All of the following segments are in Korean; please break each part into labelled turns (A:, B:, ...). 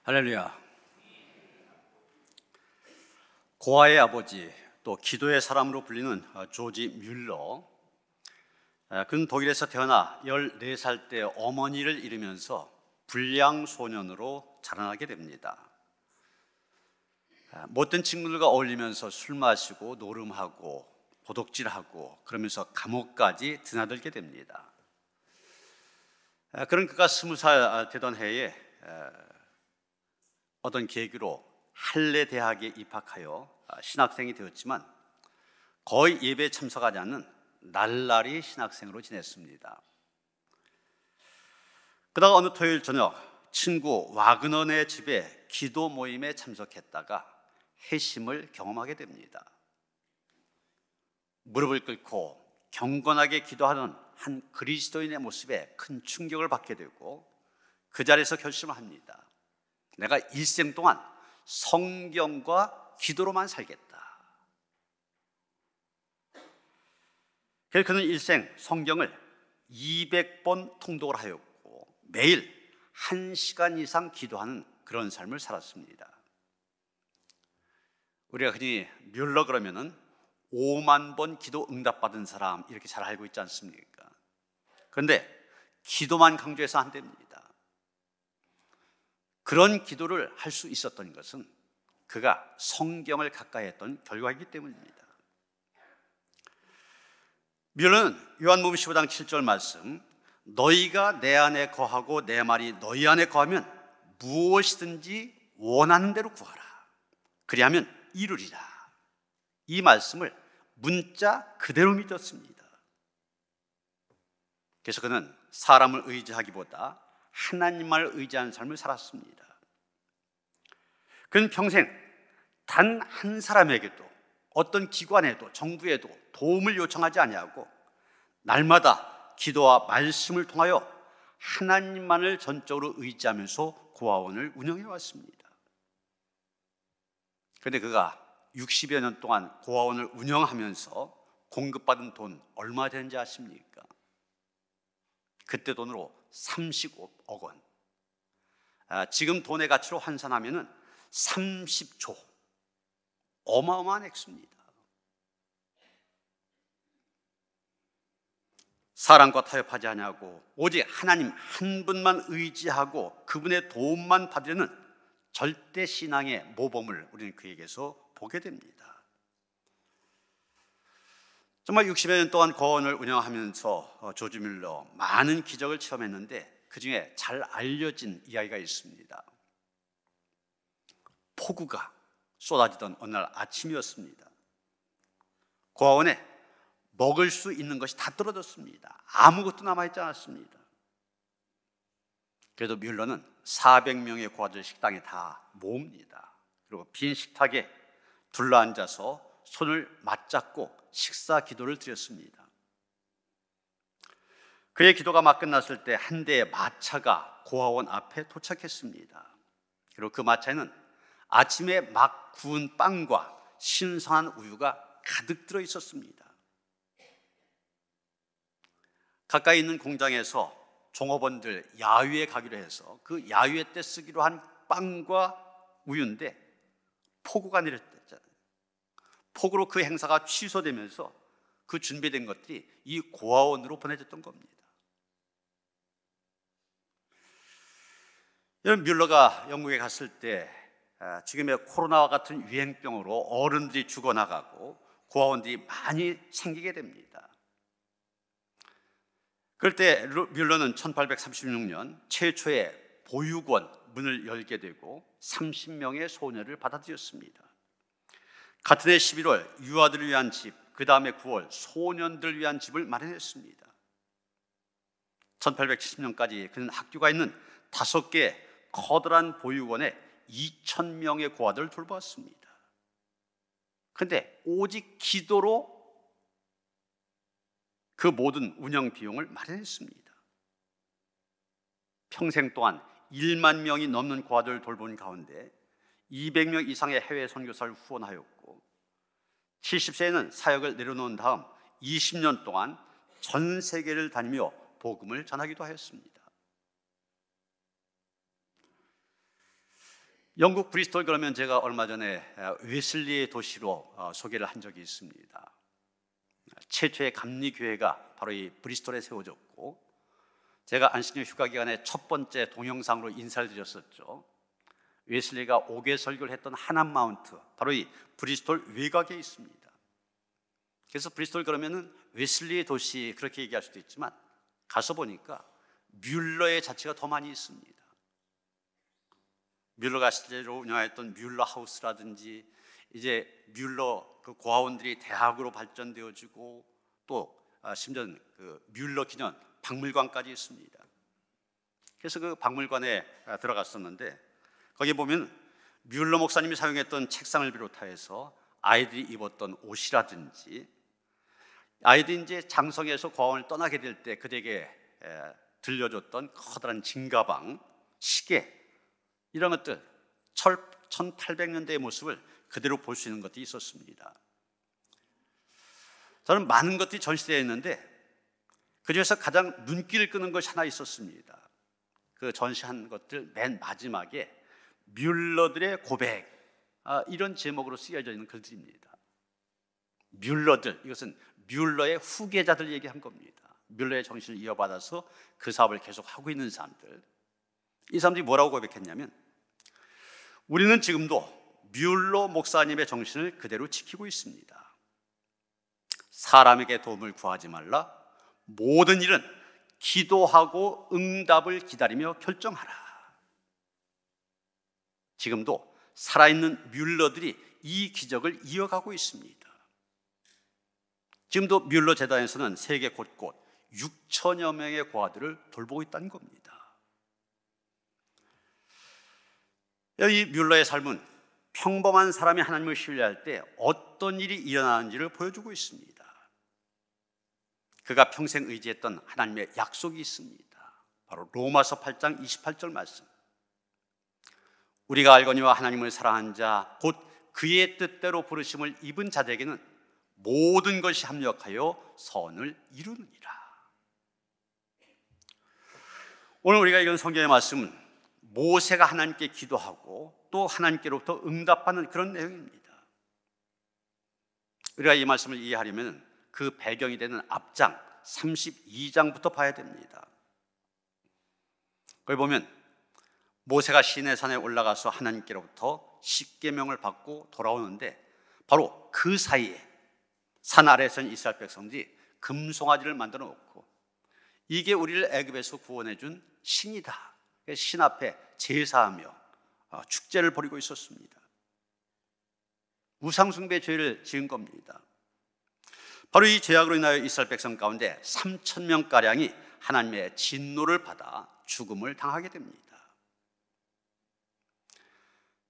A: 할렐루야. 고아의 아버지, 또 기도의 사람으로 불리는 조지 뮬러. 그는 독일에서 태어나 14살 때 어머니를 잃으면서 불량 소년으로 자라나게 됩니다. 못된 친구들과 어울리면서 술 마시고 노름하고 도둑질하고 그러면서 감옥까지 드나들게 됩니다. 그런 그가 20살 되던 해에 어떤 계기로 할레 대학에 입학하여 신학생이 되었지만 거의 예배에 참석하지 않는 날라리 신학생으로 지냈습니다. 그러다가 어느 토요일 저녁 친구 와그너네 집에 기도 모임에 참석했다가 회심을 경험하게 됩니다. 무릎을 꿇고 경건하게 기도하는 한 그리스도인의 모습에 큰 충격을 받게 되고 그 자리에서 결심을 합니다. 내가 일생 동안 성경과 기도로만 살겠다. 그래서 그는 일생 성경을 200번 통독을 하였고 매일 1시간 이상 기도하는 그런 삶을 살았습니다. 우리가 흔히 뮬러 그러면은 5만 번 기도 응답받은 사람 이렇게 잘 알고 있지 않습니까? 그런데 기도만 강조해서 안 됩니다. 그런 기도를 할 수 있었던 것은 그가 성경을 가까이 했던 결과이기 때문입니다. 뮬러는 요한복음 15장 7절 말씀, 너희가 내 안에 거하고 내 말이 너희 안에 거하면 무엇이든지 원하는 대로 구하라. 그리하면 이루리라. 이 말씀을 문자 그대로 믿었습니다. 그래서 그는 사람을 의지하기보다 하나님만을 의지하는 삶을 살았습니다. 그는 평생 단 한 사람에게도 어떤 기관에도 정부에도 도움을 요청하지 아니하고 날마다 기도와 말씀을 통하여 하나님만을 전적으로 의지하면서 고아원을 운영해 왔습니다. 그런데 그가 60여 년 동안 고아원을 운영하면서 공급받은 돈 얼마 되는지 아십니까? 그때 돈으로 35억 원. 지금 돈의 가치로 환산하면 30조. 어마어마한 액수입니다. 사람과 타협하지 아니하고 오직 하나님 한 분만 의지하고 그분의 도움만 받으려는 절대 신앙의 모범을 우리는 그에게서 보게 됩니다. 정말 60여 년 동안 고아원을 운영하면서 조지 뮬러 많은 기적을 체험했는데 그 중에 잘 알려진 이야기가 있습니다. 폭우가 쏟아지던 어느 날 아침이었습니다. 고아원에 먹을 수 있는 것이 다 떨어졌습니다. 아무것도 남아있지 않았습니다. 그래도 뮬러는 400명의 고아들 식당에 다 모읍니다. 그리고 빈 식탁에 둘러앉아서 손을 맞잡고 식사 기도를 드렸습니다. 그의 기도가 막 끝났을 때 한 대의 마차가 고아원 앞에 도착했습니다. 그리고 그 마차에는 아침에 막 구운 빵과 신선한 우유가 가득 들어 있었습니다. 가까이 있는 공장에서 종업원들 야유에 가기로 해서 그 야유회 때 쓰기로 한 빵과 우유인데 폭우가 내렸댔잖아요. 폭우로 그 행사가 취소되면서 그 준비된 것들이 이 고아원으로 보내졌던 겁니다. 여러분, 뮬러가 영국에 갔을 때 지금의 코로나와 같은 유행병으로 어른들이 죽어나가고 고아원들이 많이 생기게 됩니다. 그럴 때 뮬러는 1836년 최초의 보육원 문을 열게 되고 30명의 소녀를 받아들였습니다. 같은 해 11월 유아들을 위한 집, 그 다음에 9월 소년들을 위한 집을 마련했습니다. 1870년까지 그는 학교가 있는 5개 커다란 보육원에 2,000명의 고아들을 돌보았습니다. 그런데 오직 기도로 그 모든 운영 비용을 마련했습니다. 평생 동안 1만 명이 넘는 고아들을 돌본 가운데 200명 이상의 해외 선교사를 후원하였고 70세에는 사역을 내려놓은 다음 20년 동안 전 세계를 다니며 복음을 전하기도 하였습니다. 영국 브리스톨, 그러면 제가 얼마 전에 웨슬리의 도시로 소개를 한 적이 있습니다. 최초의 감리교회가 바로 이 브리스톨에 세워졌고, 제가 안식년 휴가 기간에 첫 번째 동영상으로 인사를 드렸었죠. 웨슬리가 5개 설교를 했던 하남 마운트, 바로 이 브리스톨 외곽에 있습니다. 그래서 브리스톨 그러면은 웨슬리의 도시, 그렇게 얘기할 수도 있지만 가서 보니까 뮬러의 자체가 더 많이 있습니다. 뮬러가 실제로 운영했던 뮬러 하우스라든지, 이제 뮬러 그 고아원들이 대학으로 발전되어지고, 또 심지어 그 뮬러 기념 박물관까지 있습니다. 그래서 그 박물관에 들어갔었는데, 거기 보면 뮬러 목사님이 사용했던 책상을 비롯해서 아이들이 입었던 옷이라든지, 아이들이 이제 장성에서 고아원을 떠나게 될 때 그들에게 들려줬던 커다란 진가방, 시계, 이런 것들, 1800년대의 모습을 그대로 볼 수 있는 것들이 있었습니다. 저는 많은 것들이 전시되어 있는데 그중에서 가장 눈길을 끄는 것이 하나 있었습니다. 그 전시한 것들 맨 마지막에 뮬러들의 고백, 이런 제목으로 쓰여져 있는 글들입니다. 뮬러들, 이것은 뮬러의 후계자들 얘기한 겁니다. 뮬러의 정신을 이어받아서 그 사업을 계속 하고 있는 사람들, 이 사람들이 뭐라고 고백했냐면, 우리는 지금도 뮬러 목사님의 정신을 그대로 지키고 있습니다. 사람에게 도움을 구하지 말라. 모든 일은 기도하고 응답을 기다리며 결정하라. 지금도 살아있는 뮬러들이 이 기적을 이어가고 있습니다. 지금도 뮬러 재단에서는 세계 곳곳 6천여 명의 고아들을 돌보고 있다는 겁니다. 이 뮬러의 삶은 평범한 사람이 하나님을 신뢰할 때 어떤 일이 일어나는지를 보여주고 있습니다. 그가 평생 의지했던 하나님의 약속이 있습니다. 바로 로마서 8장 28절 말씀. 우리가 알거니와 하나님을 사랑한 자, 곧 그의 뜻대로 부르심을 입은 자들에게는 모든 것이 합력하여 선을 이루느니라. 오늘 우리가 읽은 성경의 말씀은 모세가 하나님께 기도하고 또 하나님께로부터 응답받는 그런 내용입니다. 우리가 이 말씀을 이해하려면 그 배경이 되는 앞장 32장부터 봐야 됩니다. 거기 보면 모세가 시내산에 올라가서 하나님께로부터 십계명을 받고 돌아오는데, 바로 그 사이에 산 아래에서는 이스라엘 백성들이 금송아지를 만들어 놓고, 이게 우리를 애굽에서 구원해 준 신이다, 신 앞에 제사하며 축제를 벌이고 있었습니다. 우상숭배 죄를 지은 겁니다. 바로 이 죄악으로 인하여 이스라엘 백성 가운데 3,000명가량이 하나님의 진노를 받아 죽음을 당하게 됩니다.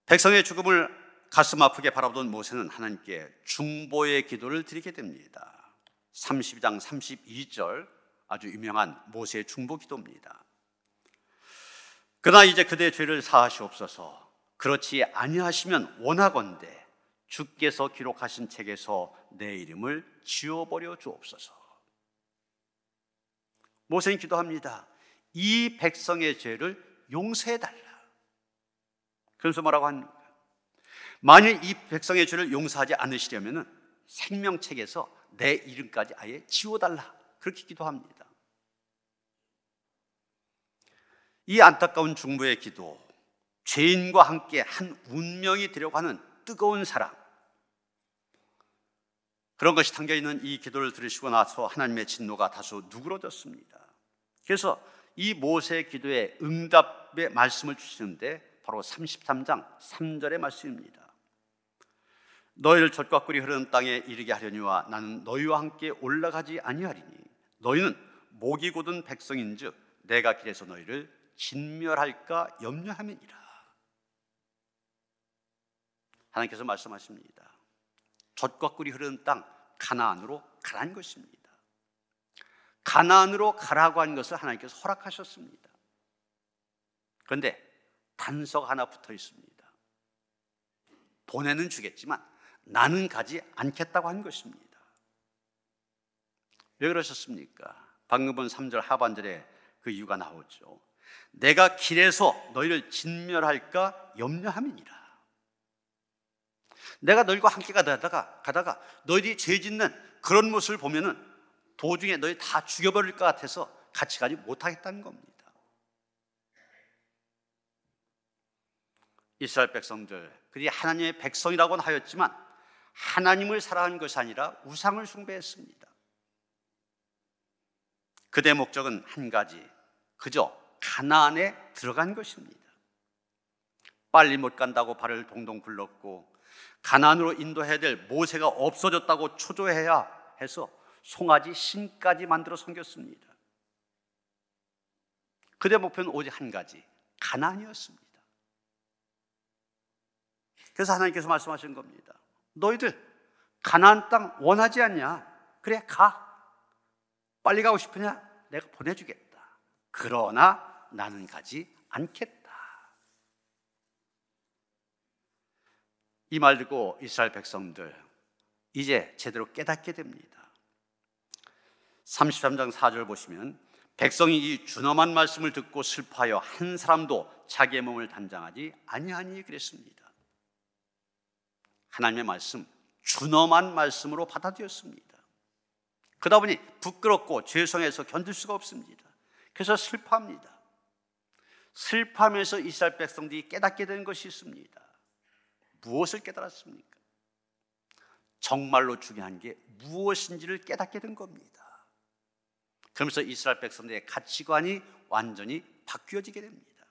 A: 백성의 죽음을 가슴 아프게 바라보던 모세는 하나님께 중보의 기도를 드리게 됩니다. 32장 32절, 아주 유명한 모세의 중보 기도입니다. 그러나 이제 그대의 죄를 사하시옵소서. 그렇지 아니하시면 원하건대 주께서 기록하신 책에서 내 이름을 지워버려 주옵소서. 모세는 기도합니다. 이 백성의 죄를 용서해달라. 그래서 뭐라고 합니까? 만일 이 백성의 죄를 용서하지 않으시려면 생명책에서 내 이름까지 아예 지워달라. 그렇게 기도합니다. 이 안타까운 중보의 기도, 죄인과 함께 한 운명이 되려고 하는 뜨거운 사랑, 그런 것이 담겨있는 이 기도를 들으시고 나서 하나님의 진노가 다소 누그러졌습니다. 그래서 이 모세의 기도에 응답의 말씀을 주시는데 바로 33장 3절의 말씀입니다. 너희를 젖과 꿀이 흐르는 땅에 이르게 하려니와 나는 너희와 함께 올라가지 아니하리니 너희는 목이 곧은 백성인즉 내가 길에서 너희를 진멸할까 염려함이니라. 하나님께서 말씀하십니다. 젖과 꿀이 흐르는 땅 가나안으로 가라는 것입니다. 가나안으로 가라고 한 것을 하나님께서 허락하셨습니다. 그런데 단서가 하나 붙어 있습니다. 보내는 주겠지만 나는 가지 않겠다고 한 것입니다. 왜 그러셨습니까? 방금 본 3절 하반절에 그 이유가 나오죠. 내가 길에서 너희를 진멸할까 염려함이니라. 내가 너희와 함께 가다가 너희들이 죄 짓는 그런 모습을 보면은 도중에 너희 다 죽여버릴 것 같아서 같이 가지 못하겠다는 겁니다. 이스라엘 백성들, 그들이 하나님의 백성이라고는 하였지만 하나님을 사랑한 것이 아니라 우상을 숭배했습니다. 그들의 목적은 한 가지, 그저 가나안에 들어간 것입니다. 빨리 못 간다고 발을 동동 굴렀고 가나안으로 인도해야 될 모세가 없어졌다고 초조해야 해서 송아지 신까지 만들어 섬겼습니다. 그들의 목표는 오직 한 가지, 가나안이었습니다. 그래서 하나님께서 말씀하신 겁니다. 너희들 가나안 땅 원하지 않냐? 그래, 가. 빨리 가고 싶으냐? 내가 보내주겠다. 그러나 나는 가지 않겠다. 이 말 듣고 이스라엘 백성들 이제 제대로 깨닫게 됩니다. 33장 4절 보시면 백성이 이 준엄한 말씀을 듣고 슬퍼하여 한 사람도 자기의 몸을 단장하지 아니하니 그랬습니다. 하나님의 말씀, 준엄한 말씀으로 받아들였습니다. 그러다 보니 부끄럽고 죄송해서 견딜 수가 없습니다. 그래서 슬퍼합니다. 슬퍼하면서 이스라엘 백성들이 깨닫게 되는 것이 있습니다. 무엇을 깨달았습니까? 정말로 중요한 게 무엇인지를 깨닫게 된 겁니다. 그러면서 이스라엘 백성들의 가치관이 완전히 바뀌어지게 됩니다.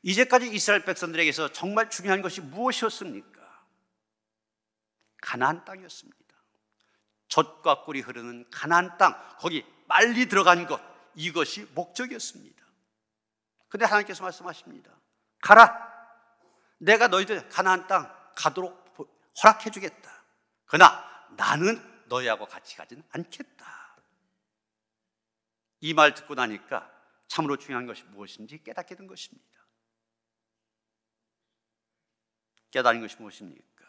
A: 이제까지 이스라엘 백성들에게서 정말 중요한 것이 무엇이었습니까? 가나안 땅이었습니다. 젖과 꿀이 흐르는 가나안 땅, 거기 빨리 들어간 것, 이것이 목적이었습니다. 그런데 하나님께서 말씀하십니다. 가라! 내가 너희들 가나안 땅 가도록 허락해 주겠다. 그러나 나는 너희하고 같이 가지는 않겠다. 이 말 듣고 나니까 참으로 중요한 것이 무엇인지 깨닫게 된 것입니다. 깨달은 것이 무엇입니까?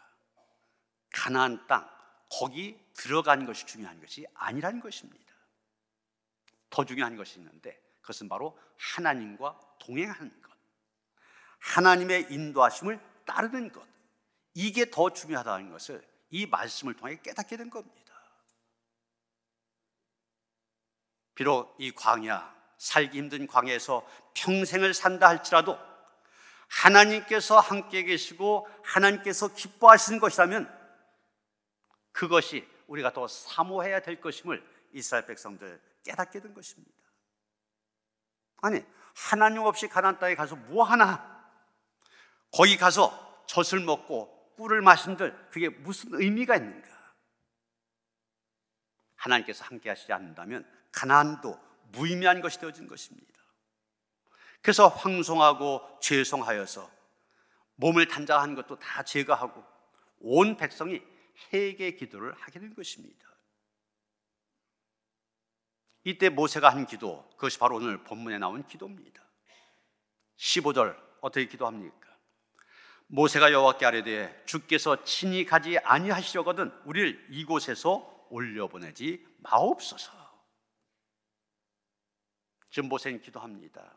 A: 가나안 땅, 거기 들어간 것이 중요한 것이 아니라는 것입니다. 더 중요한 것이 있는데 그것은 바로 하나님과 동행하는 것, 하나님의 인도하심을 따르는 것, 이게 더 중요하다는 것을 이 말씀을 통해 깨닫게 된 겁니다. 비록 이 광야, 살기 힘든 광야에서 평생을 산다 할지라도 하나님께서 함께 계시고 하나님께서 기뻐하시는 것이라면 그것이 우리가 더 사모해야 될 것임을 이스라엘 백성들 깨닫게 된 것입니다. 아니, 하나님 없이 가나안 땅에 가서 뭐 하나? 거기 가서 젖을 먹고 꿀을 마신들 그게 무슨 의미가 있는가? 하나님께서 함께 하시지 않는다면 가나안도 무의미한 것이 되어진 것입니다. 그래서 황송하고 죄송하여서 몸을 단장한 것도 다 제거하고 온 백성이 회개 기도를 하게 된 것입니다. 이때 모세가 한 기도, 그것이 바로 오늘 본문에 나온 기도입니다. 15절 어떻게 기도합니까? 모세가 여호와께 아뢰되 주께서 친히 가지 아니하시려거든 우리를 이곳에서 올려보내지 마옵소서. 지금 모세는 기도합니다.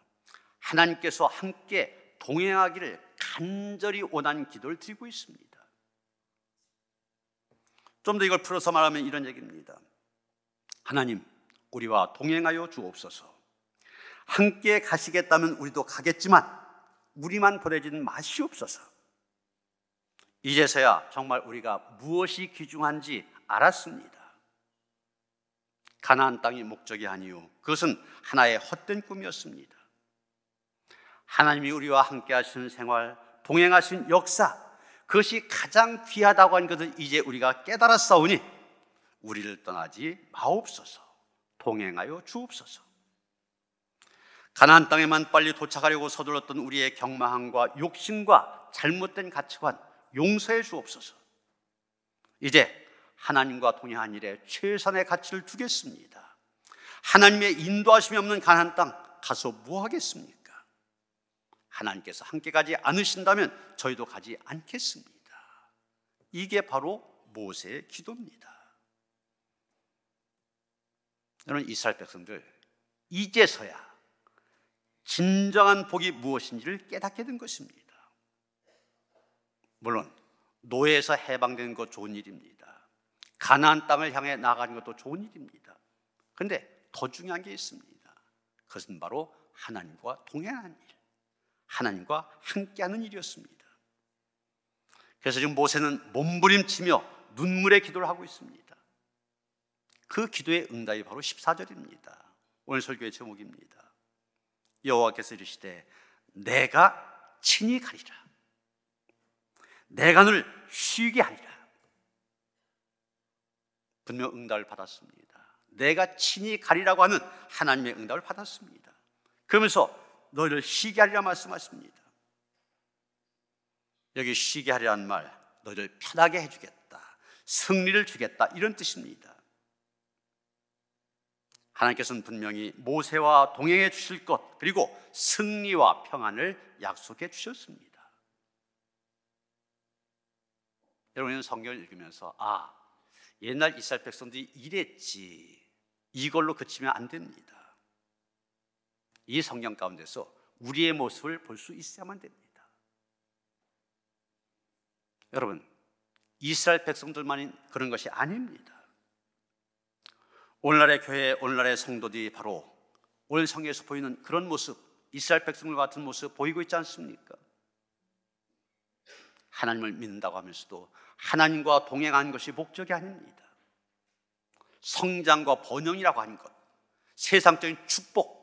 A: 하나님께서 함께 동행하기를 간절히 원하는 기도를 드리고 있습니다. 좀 더 이걸 풀어서 말하면 이런 얘기입니다. 하나님, 우리와 동행하여 주옵소서. 함께 가시겠다면 우리도 가겠지만 우리만 보내지는 마시옵소서. 이제서야 정말 우리가 무엇이 귀중한지 알았습니다. 가나안 땅이 목적이 아니요 그것은 하나의 헛된 꿈이었습니다. 하나님이 우리와 함께 하시는 생활, 동행하신 역사, 그것이 가장 귀하다고 하는 것을 이제 우리가 깨달았사오니 우리를 떠나지 마옵소서. 동행하여 주옵소서. 가나안 땅에만 빨리 도착하려고 서둘렀던 우리의 경마함과 욕심과 잘못된 가치관 용서해 주옵소서. 이제 하나님과 동행한 일에 최선의 가치를 두겠습니다. 하나님의 인도하심이 없는 가나안 땅 가서 뭐 하겠습니까? 하나님께서 함께 가지 않으신다면 저희도 가지 않겠습니다. 이게 바로 모세의 기도입니다. 여러분, 이스라엘 백성들 이제서야 진정한 복이 무엇인지를 깨닫게 된 것입니다. 물론 노예에서 해방되는 것 좋은 일입니다. 가나안 땅을 향해 나가는 것도 좋은 일입니다. 그런데 더 중요한 게 있습니다. 그것은 바로 하나님과 동행하는 일, 하나님과 함께하는 일이었습니다. 그래서 지금 모세는 몸부림치며 눈물의 기도를 하고 있습니다. 그 기도의 응답이 바로 14절입니다. 오늘 설교의 제목입니다. 여호와께서 이르시되 내가 친히 가리라. 내가 너를 쉬게 하리라. 분명 응답을 받았습니다. 내가 친히 가리라고 하는 하나님의 응답을 받았습니다. 그러면서 너희를 쉬게 하리라 말씀하십니다. 여기 쉬게 하리라는 말, 너희를 편하게 해주겠다, 승리를 주겠다, 이런 뜻입니다. 하나님께서는 분명히 모세와 동행해 주실 것, 그리고 승리와 평안을 약속해 주셨습니다. 여러분은 성경을 읽으면서 옛날 이스라엘 백성들이 이랬지, 이걸로 그치면 안 됩니다. 이 성경 가운데서 우리의 모습을 볼 수 있어야만 됩니다. 여러분, 이스라엘 백성들만이 그런 것이 아닙니다. 오늘날의 교회, 오늘날의 성도들이 바로 오늘 성경에서 보이는 그런 모습, 이스라엘 백성들 같은 모습 보이고 있지 않습니까? 하나님을 믿는다고 하면서도 하나님과 동행하는 것이 목적이 아닙니다. 성장과 번영이라고 하는 것, 세상적인 축복,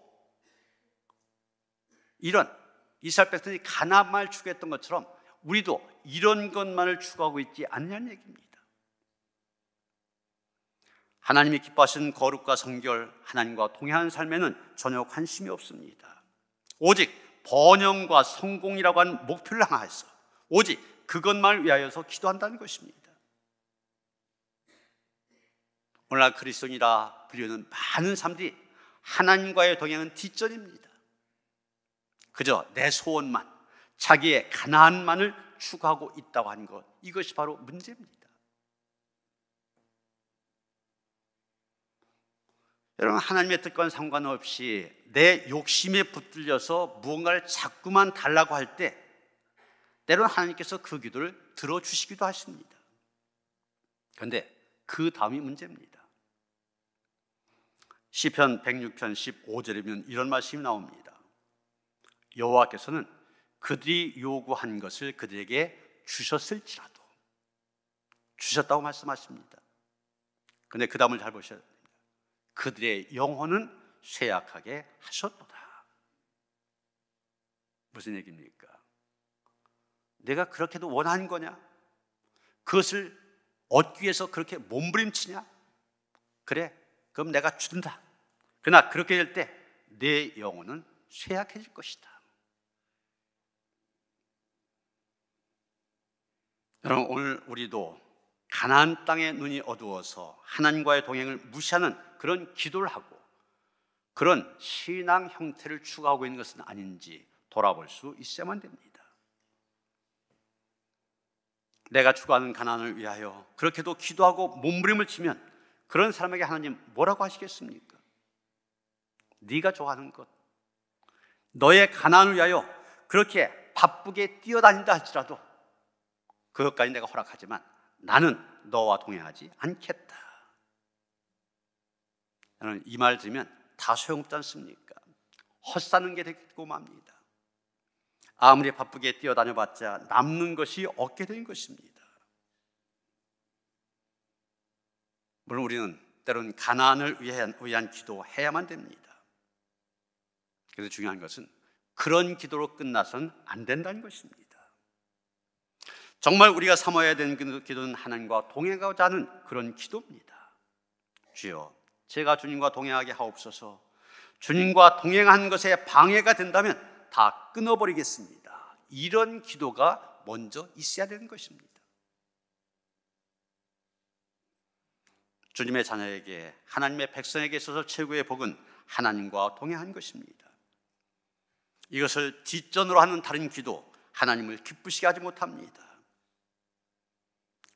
A: 이런 이스라엘 백성들이 가나안만을 추구했던 것처럼 우리도 이런 것만을 추구하고 있지 않냐는 얘기입니다. 하나님이 기뻐하시는 거룩과 성결, 하나님과 동행하는 삶에는 전혀 관심이 없습니다. 오직 번영과 성공이라고 하는 목표를 향해서 오직 그것만을 위하여서 기도한다는 것입니다. 오늘날 그리스도인이라 불리는 많은 사람들이 하나님과의 동행은 뒷전입니다. 그저 내 소원만, 자기의 가나안만을 추구하고 있다고 하는 것, 이것이 바로 문제입니다. 여러분, 하나님의 뜻과는 상관없이 내 욕심에 붙들려서 무언가를 자꾸만 달라고 할 때 때로는 하나님께서 그 기도를 들어주시기도 하십니다. 그런데 그 다음이 문제입니다. 시편 106편 15절이면 이런 말씀이 나옵니다. 여호와께서는 그들이 요구한 것을 그들에게 주셨을지라도, 주셨다고 말씀하십니다. 그런데 그 다음을 잘 보셔야 됩니다. 그들의 영혼은 쇠약하게 하셨도다. 무슨 얘기입니까? 내가 그렇게도 원하는 거냐? 그것을 얻기 위해서 그렇게 몸부림치냐? 그래, 그럼 내가 준다. 그러나 그렇게 될 때 내 영혼은 쇠약해질 것이다. 여러분, 오늘 우리도 가나안 땅의 눈이 어두워서 하나님과의 동행을 무시하는 그런 기도를 하고 그런 신앙 형태를 추구하고 있는 것은 아닌지 돌아볼 수 있어야만 됩니다. 내가 추구하는 가나안을 위하여 그렇게도 기도하고 몸부림을 치면 그런 사람에게 하나님 뭐라고 하시겠습니까? 네가 좋아하는 것, 너의 가나안을 위하여 그렇게 바쁘게 뛰어다닌다 할지라도 그것까지 내가 허락하지만 나는 너와 동행하지 않겠다. 저는 이 말 들으면 다 소용없지 않습니까? 헛사는 게 되고 맙니다. 아무리 바쁘게 뛰어다녀봤자 남는 것이 없게 된 것입니다. 물론 우리는 때로는 가나안을 위한 기도해야만 됩니다. 그래서 중요한 것은 그런 기도로 끝나서는 안 된다는 것입니다. 정말 우리가 삼아야 되는 기도는 하나님과 동행하고자 하는 그런 기도입니다. 주여, 제가 주님과 동행하게 하옵소서. 주님과 동행하는 것에 방해가 된다면 다 끊어버리겠습니다. 이런 기도가 먼저 있어야 되는 것입니다. 주님의 자녀에게, 하나님의 백성에게 있어서 최고의 복은 하나님과 동행하는 것입니다. 이것을 뒷전으로 하는 다른 기도, 하나님을 기쁘시게 하지 못합니다.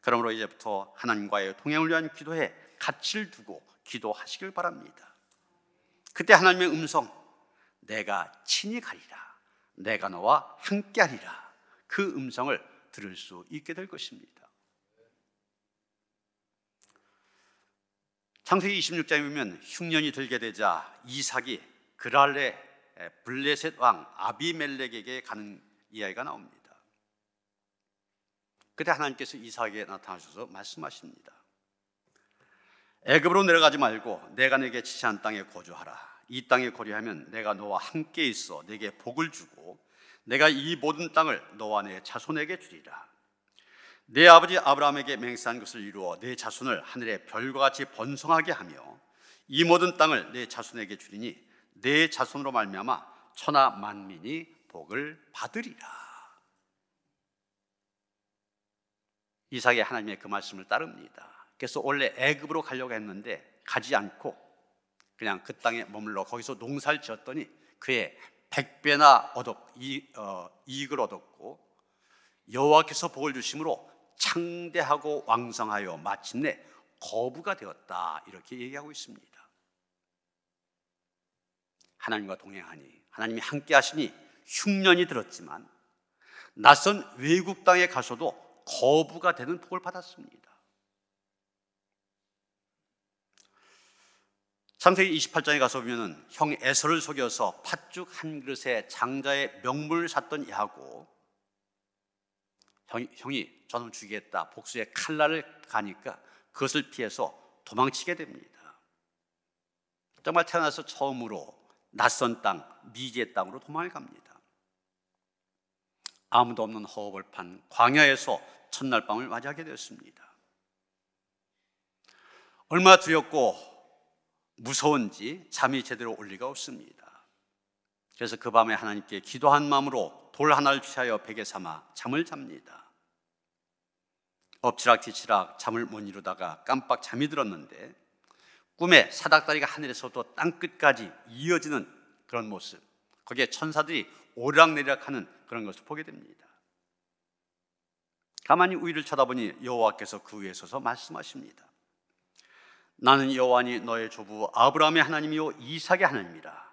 A: 그러므로 이제부터 하나님과의 동행을 위한 기도에 가치를 두고 기도하시길 바랍니다. 그때 하나님의 음성, 내가 친히 가리라, 내가 너와 함께하리라, 그 음성을 들을 수 있게 될 것입니다. 창세기 26장에 보면 흉년이 들게 되자 이삭이 그랄의 블레셋 왕 아비멜렉에게 가는 이야기가 나옵니다. 그때 하나님께서 이삭에게 나타나셔서 말씀하십니다. 애굽으로 내려가지 말고 내가 내게 지시한 땅에 거주하라. 이 땅에 거주하면 내가 너와 함께 있어 내게 복을 주고 내가 이 모든 땅을 너와 내 자손에게 주리라. 내 아버지 아브라함에게 맹세한 것을 이루어 내 자손을 하늘의 별과 같이 번성하게 하며 이 모든 땅을 내 자손에게 주리니 내 자손으로 말미암아 천하 만민이 복을 받으리라. 이삭이 하나님의 그 말씀을 따릅니다. 그래서 원래 애굽으로 가려고 했는데 가지 않고 그냥 그 땅에 머물러 거기서 농사를 지었더니 그의 100배나 이익을 얻었고 여호와께서 복을 주심으로 창대하고 왕성하여 마침내 거부가 되었다, 이렇게 얘기하고 있습니다. 하나님과 동행하니, 하나님이 함께 하시니 흉년이 들었지만 낯선 외국 땅에 가서도 거부가 되는 복을 받았습니다. 창세기 28장에 가서 보면 형 에서를 속여서 팥죽 한 그릇에 장자의 명물을 샀던 야곱, 형이 저놈 죽이겠다, 복수의 칼날을 가니까 그것을 피해서 도망치게 됩니다. 정말 태어나서 처음으로 낯선 땅, 미지의 땅으로 도망을 갑니다. 아무도 없는 허허벌판 광야에서 첫날 밤을 맞이하게 되었습니다. 얼마나 두렵고 무서운지 잠이 제대로 올 리가 없습니다. 그래서 그 밤에 하나님께 기도한 마음으로 돌 하나를 취하여 베개 삼아 잠을 잡니다. 엎치락뒤치락 잠을 못 이루다가 깜빡 잠이 들었는데 꿈에 사닥다리가 하늘에서도 땅끝까지 이어지는 그런 모습, 거기에 천사들이 오르락내리락하는 그런 것을 보게 됩니다. 가만히 위를 쳐다보니 여호와께서 그 위에 서서 말씀하십니다. 나는 여호와니 너의 조부 아브라함의 하나님이요 이삭의 하나님이라.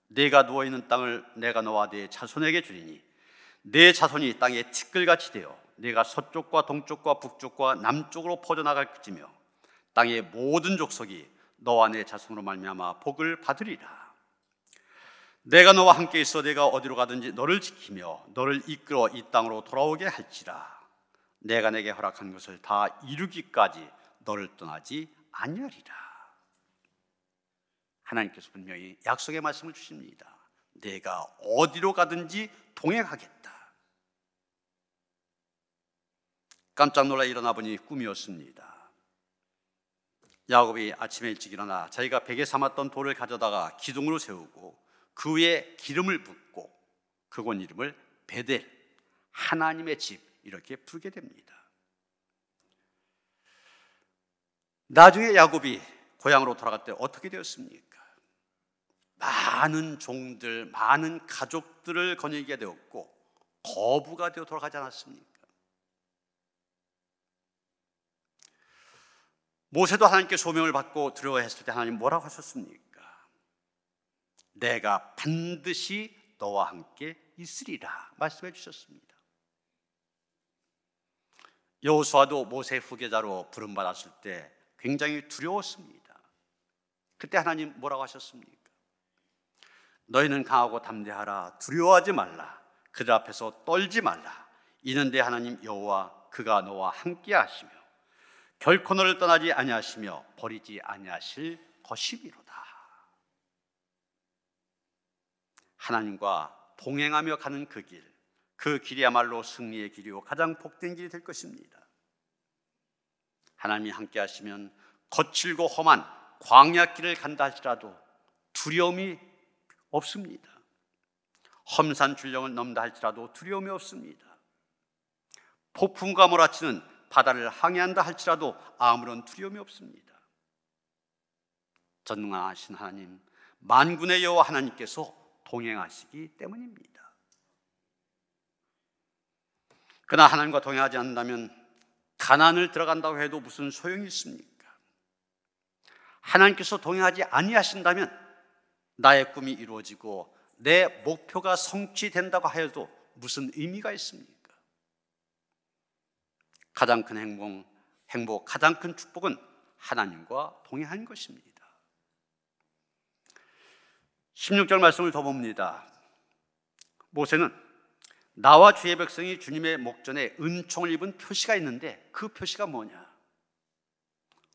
A: 내가 누워있는 땅을 내가 너와 네 자손에게 주리니 내 자손이 땅에 티끌같이 되어 내가 서쪽과 동쪽과 북쪽과 남쪽으로 퍼져나갈지며 땅의 모든 족속이 너와 내 자손으로 말미암아 복을 받으리라. 내가 너와 함께 있어 내가 어디로 가든지 너를 지키며 너를 이끌어 이 땅으로 돌아오게 할지라. 내가 내게 허락한 것을 다 이루기까지 너를 떠나지 아니하리라. 하나님께서 분명히 약속의 말씀을 주십니다. 내가 어디로 가든지 동행하겠다. 깜짝 놀라 일어나 보니 꿈이었습니다. 야곱이 아침에 일찍 일어나 자기가 베개 삼았던 돌을 가져다가 기둥으로 세우고 그 위에 기름을 붓고 그곳 이름을 베델, 하나님의 집, 이렇게 부르게 됩니다. 나중에 야곱이 고향으로 돌아갈 때 어떻게 되었습니까? 많은 종들, 많은 가족들을 거느리게 되었고 거부가 되어 돌아가지 않았습니까? 모세도 하나님께 소명을 받고 두려워했을 때 하나님 뭐라고 하셨습니까? 내가 반드시 너와 함께 있으리라 말씀해 주셨습니다. 여호수아도 모세 후계자로 부름받았을 때 굉장히 두려웠습니다. 그때 하나님 뭐라고 하셨습니까? 너희는 강하고 담대하라. 두려워하지 말라. 그들 앞에서 떨지 말라. 이는 내 하나님 여호와 그가 너와 함께 하시며 결코 너를 떠나지 아니하시며 버리지 아니하실 것이미로다. 하나님과 동행하며 가는 그 길, 그 길이야말로 승리의 길이요 가장 복된 길이 될 것입니다. 하나님이 함께 하시면 거칠고 험한 광야길을 간다 할지라도 두려움이 없습니다. 험산 출령을 넘다 할지라도 두려움이 없습니다. 폭풍과 몰아치는 바다를 항해한다 할지라도 아무런 두려움이 없습니다. 전능하신 하나님, 만군의 여호와 하나님께서 동행하시기 때문입니다. 그러나 하나님과 동행하지 않는다면 가나안을 들어간다고 해도 무슨 소용이 있습니까? 하나님께서 동행하지 아니하신다면 나의 꿈이 이루어지고 내 목표가 성취된다고 하여도 무슨 의미가 있습니까? 가장 큰 행복, 가장 큰 축복은 하나님과 동행하는 것입니다. 16절 말씀을 더 봅니다. 모세는 나와 주의 백성이 주님의 목전에 은총을 입은 표시가 있는데 그 표시가 뭐냐?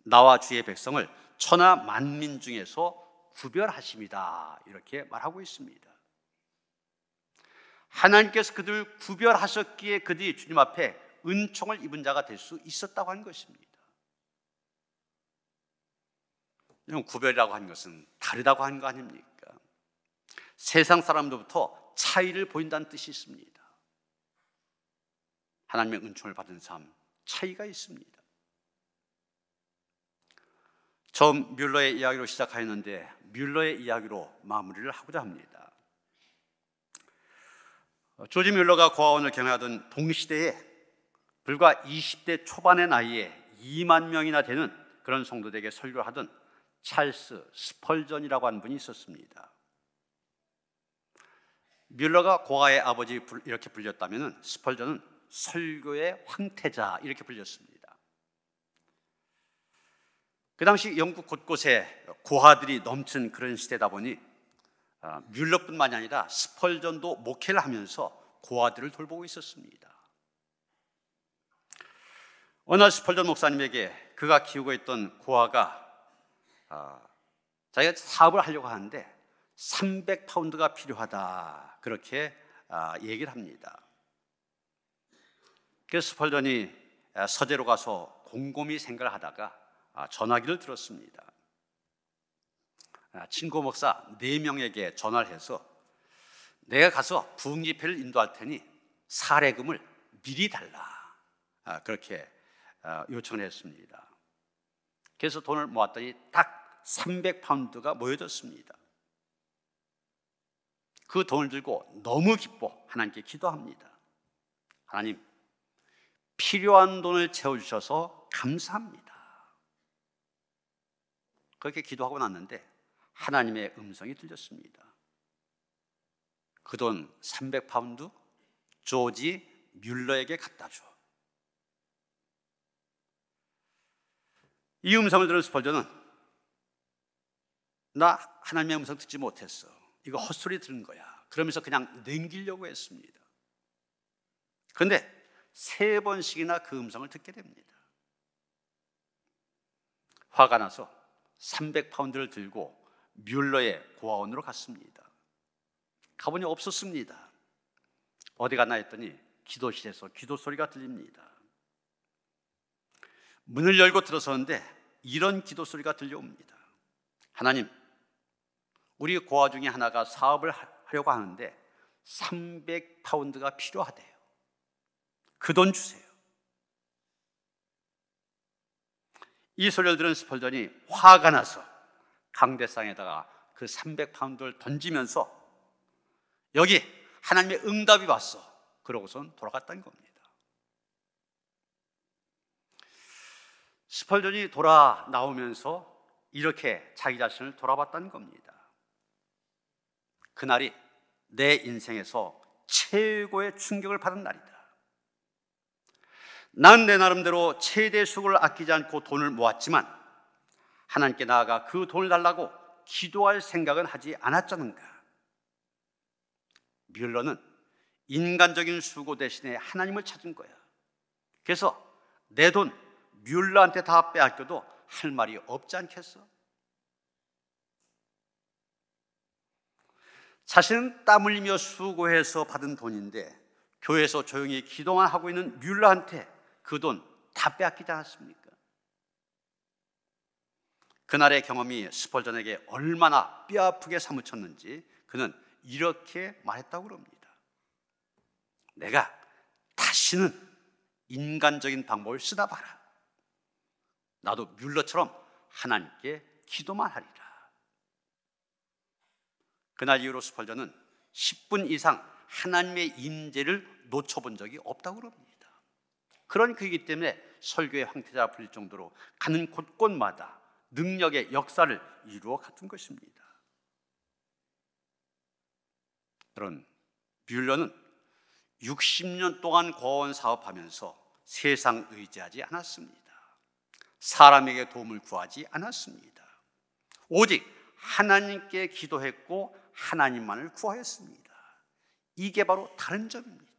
A: 나와 주의 백성을 천하 만민 중에서 구별하십니다. 이렇게 말하고 있습니다. 하나님께서 그들을 구별하셨기에 그들이 주님 앞에 은총을 입은 자가 될 수 있었다고 하는 것입니다. 이런 구별이라고 하는 것은 다르다고 하는 거 아닙니까? 세상 사람들부터 차이를 보인다는 뜻이 있습니다. 하나님의 은총을 받은 삶, 차이가 있습니다. 처음 뮬러의 이야기로 시작하였는데 뮬러의 이야기로 마무리를 하고자 합니다. 조지 뮬러가 고아원을 경영하던 동시대에 불과 20대 초반의 나이에 2만 명이나 되는 그런 성도들에게 설교를 하던 찰스 스펄전이라고 하는 분이 있었습니다. 뮬러가 고아의 아버지 이렇게 불렸다면 스펄전은 설교의 황태자 이렇게 불렸습니다. 그 당시 영국 곳곳에 고아들이 넘친 그런 시대다 보니 뮬러뿐만이 아니라 스펄전도 목회를 하면서 고아들을 돌보고 있었습니다. 어느 날 스펄전 목사님에게 그가 키우고 있던 고아가 자기가 사업을 하려고 하는데 300파운드가 필요하다 그렇게 얘기를 합니다. 그래서 스펄전이 서재로 가서 곰곰이 생각을 하다가 전화기를 들었습니다. 친구 목사 4명에게 전화를 해서 내가 가서 부흥 집회를 인도할 테니 사례금을 미리 달라 그렇게 요청을 했습니다. 그래서 돈을 모았더니 딱 300파운드가 모여졌습니다. 그 돈을 들고 너무 기뻐 하나님께 기도합니다. 하나님, 필요한 돈을 채워주셔서 감사합니다. 그렇게 기도하고 났는데 하나님의 음성이 들렸습니다. 그 돈 300파운드 조지 뮬러에게 갖다 줘. 이 음성을 들은 스펄전은 나 하나님의 음성 듣지 못했어. 이거 헛소리 들은 거야. 그러면서 그냥 넘기려고 했습니다. 그런데 3번씩이나 그 음성을 듣게 됩니다. 화가 나서 300파운드를 들고 뮬러의 고아원으로 갔습니다. 가보니 없었습니다. 어디 갔나 했더니 기도실에서 기도 소리가 들립니다. 문을 열고 들어서는데 이런 기도 소리가 들려옵니다. 하나님, 우리 고아 중에 하나가 사업을 하려고 하는데 300파운드가 필요하대요. 그 돈 주세요. 이 소리를 들은 스펄전이 화가 나서 강대상에다가 그 300파운드를 던지면서 여기 하나님의 응답이 왔어. 그러고선 돌아갔다는 겁니다. 스펄전이 돌아 나오면서 이렇게 자기 자신을 돌아봤다는 겁니다. 그날이 내 인생에서 최고의 충격을 받은 날이다. 난 내 나름대로 최대 수고를 아끼지 않고 돈을 모았지만 하나님께 나아가 그 돈을 달라고 기도할 생각은 하지 않았잖는가. 뮬러는 인간적인 수고 대신에 하나님을 찾은 거야. 그래서 내 돈 뮬러한테 다 빼앗겨도 할 말이 없지 않겠어? 자신은 땀 흘리며 수고해서 받은 돈인데 교회에서 조용히 기도만 하고 있는 뮬러한테 그 돈 다 빼앗기지 않았습니까? 그날의 경험이 스펄전에게 얼마나 뼈아프게 사무쳤는지 그는 이렇게 말했다고 그럽니다. 내가 다시는 인간적인 방법을 쓰다 봐라. 나도 뮬러처럼 하나님께 기도만 하리라. 그날 이후로 스펄전은 10분 이상 하나님의 임재를 놓쳐본 적이 없다고 그럽니다. 그런 그이기 때문에 설교의 황태자 불릴 정도로 가는 곳곳마다 능력의 역사를 이루어 갔던 것입니다. 그런 뮬러는 60년 동안 고아원 사업하면서 세상 의지하지 않았습니다. 사람에게 도움을 구하지 않았습니다. 오직 하나님께 기도했고 하나님만을 구하였습니다. 이게 바로 다른 점입니다.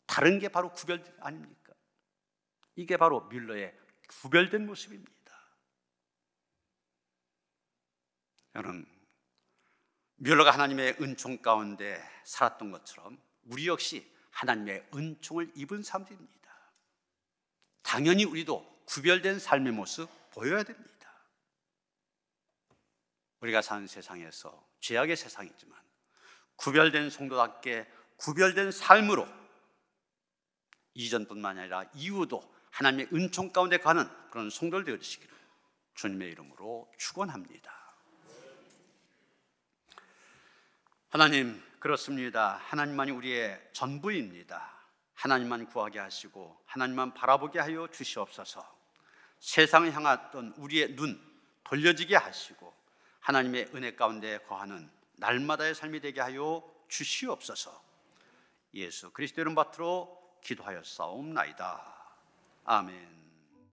A: 다른 게 바로 구별 아닙니까? 이게 바로 뮬러의 구별된 모습입니다. 여러분, 뮬러가 하나님의 은총 가운데 살았던 것처럼 우리 역시 하나님의 은총을 입은 사람들입니다. 당연히 우리도 구별된 삶의 모습 보여야 됩니다. 우리가 사는 세상에서 죄악의 세상이지만 구별된 성도답게 구별된 삶으로 이전뿐만 아니라 이후도 하나님의 은총 가운데 가는 그런 성도들 되어주시기를 주님의 이름으로 축원합니다. 하나님, 그렇습니다. 하나님만이 우리의 전부입니다. 하나님만 구하게 하시고 하나님만 바라보게 하여 주시옵소서. 세상을 향했던 우리의 눈 돌려지게 하시고 하나님의 은혜 가운데 거하는 날마다의 삶이 되게 하여 주시옵소서. 예수 그리스도 이름 받들어 기도하였사옵나이다. 아멘.